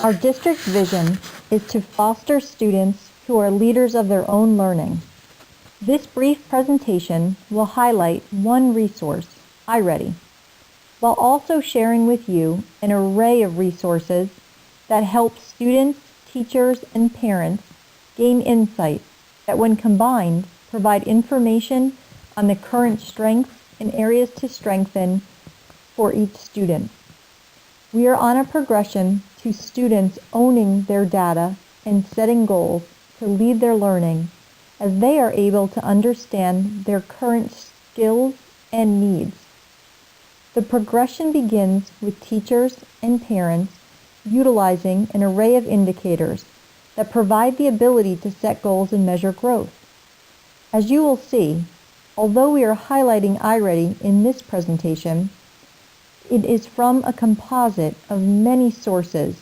Our district vision is to foster students who are leaders of their own learning. This brief presentation will highlight one resource, iReady, while also sharing with you an array of resources that help students, teachers, and parents gain insights that, when combined, provide information on the current strengths and areas to strengthen for each student. We are on a progression to students owning their data and setting goals to lead their learning as they are able to understand their current skills and needs. The progression begins with teachers and parents utilizing an array of indicators that provide the ability to set goals and measure growth. As you will see, although we are highlighting iReady in this presentation, it is from a composite of many sources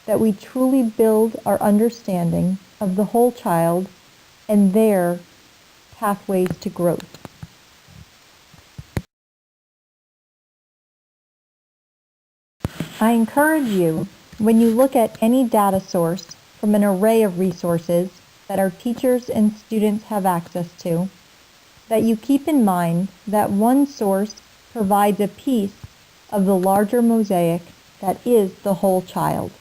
that we truly build our understanding of the whole child and their pathways to growth. I encourage you, when you look at any data source from an array of resources that our teachers and students have access to, that you keep in mind that one source provides a piece of the larger mosaic that is the whole child.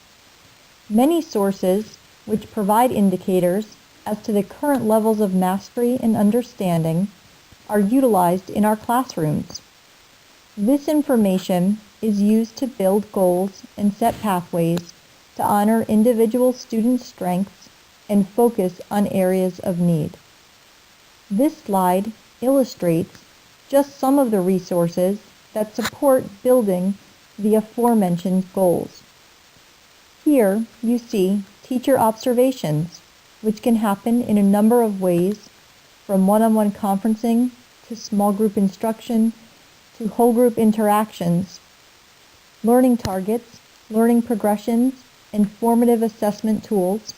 Many sources which provide indicators as to the current levels of mastery and understanding are utilized in our classrooms. This information is used to build goals and set pathways to honor individual student strengths and focus on areas of need. This slide illustrates just some of the resources that support building the aforementioned goals. Here you see teacher observations, which can happen in a number of ways, from one-on-one conferencing to small group instruction to whole group interactions, learning targets, learning progressions, and formative assessment tools,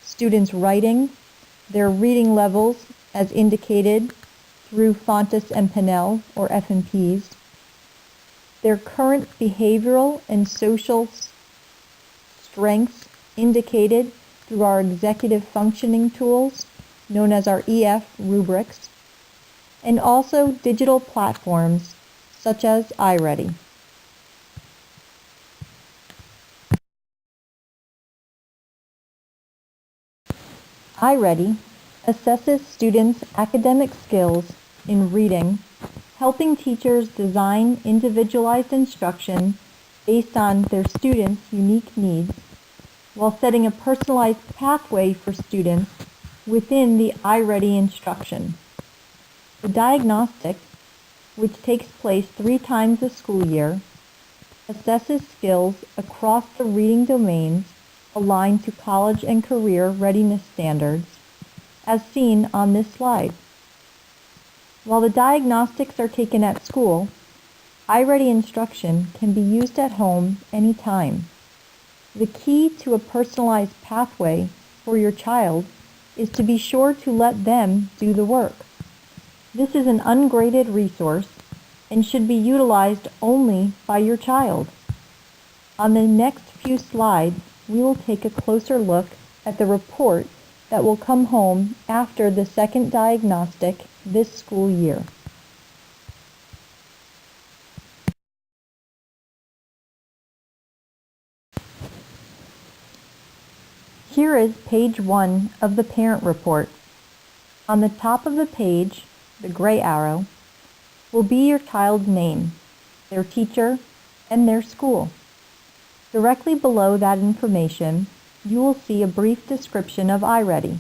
students writing, their reading levels as indicated through Fontes and Pinnell, or FMPs, their current behavioral and social strengths indicated through our executive functioning tools, known as our EF rubrics, and also digital platforms such as iReady. iReady assesses students' academic skills in reading, helping teachers design individualized instruction based on their students' unique needs, while setting a personalized pathway for students within the iReady instruction. The Diagnostic, which takes place 3 times a school year, assesses skills across the reading domains aligned to college and career readiness standards, as seen on this slide. While the diagnostics are taken at school, iReady instruction can be used at home anytime. The key to a personalized pathway for your child is to be sure to let them do the work. This is an ungraded resource and should be utilized only by your child. On the next few slides, we will take a closer look at the report that will come home after the second diagnostic this school year. Here is page 1 of the parent report. On the top of the page, the gray arrow, will be your child's name, their teacher, and their school. Directly below that information, you will see a brief description of iReady.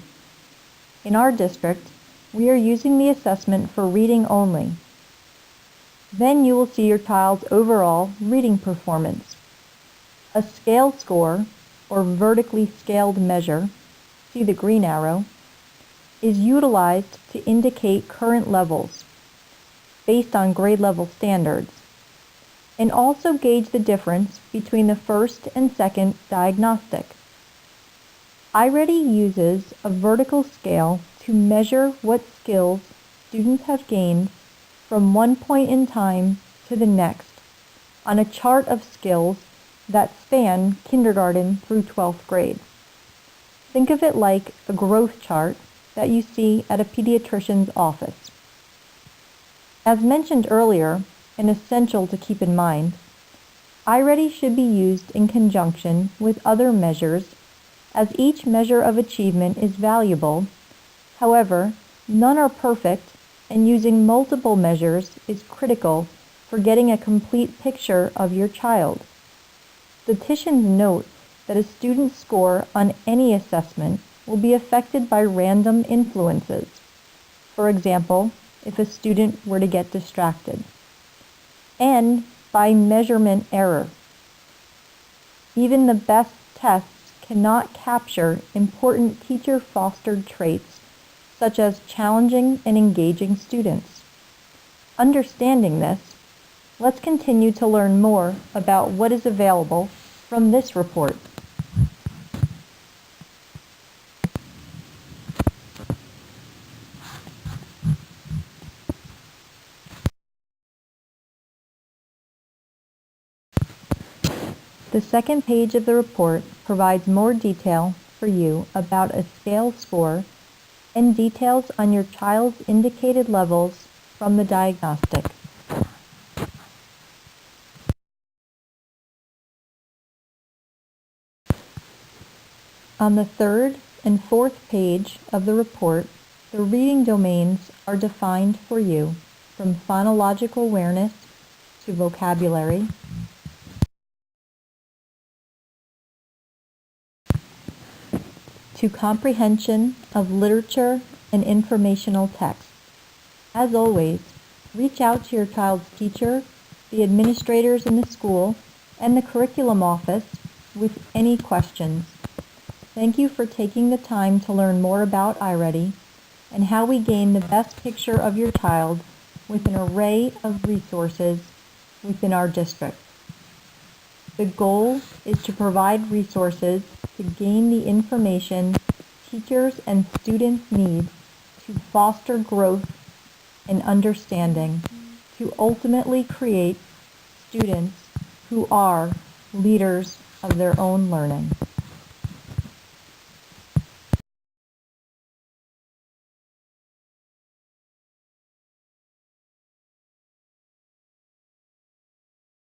In our district, we are using the assessment for reading only. Then you will see your child's overall reading performance. A scale score, or vertically scaled measure, see the green arrow, is utilized to indicate current levels based on grade level standards, and also gauge the difference between the first and second diagnostic. iReady uses a vertical scale to measure what skills students have gained from one point in time to the next on a chart of skills that span kindergarten through 12th grade. Think of it like a growth chart that you see at a pediatrician's office. As mentioned earlier, and essential to keep in mind, iReady should be used in conjunction with other measures, as each measure of achievement is valuable. However, none are perfect, and using multiple measures is critical for getting a complete picture of your child. Statisticians note that a student's score on any assessment will be affected by random influences. For example, if a student were to get distracted, and by measurement error. Even the best tests cannot capture important teacher-fostered traits such as challenging and engaging students. Understanding this, let's continue to learn more about what is available from this report. The second page of the report provides more detail for you about a scale score and details on your child's indicated levels from the diagnostic. On the third and fourth page of the report, the reading domains are defined for you, from phonological awareness to vocabulary, to comprehension of literature and informational text. As always, reach out to your child's teacher, the administrators in the school, and the curriculum office with any questions. Thank you for taking the time to learn more about iReady and how we gain the best picture of your child with an array of resources within our district. The goal is to provide resources to gain the information teachers and students need to foster growth and understanding, to ultimately create students who are leaders of their own learning.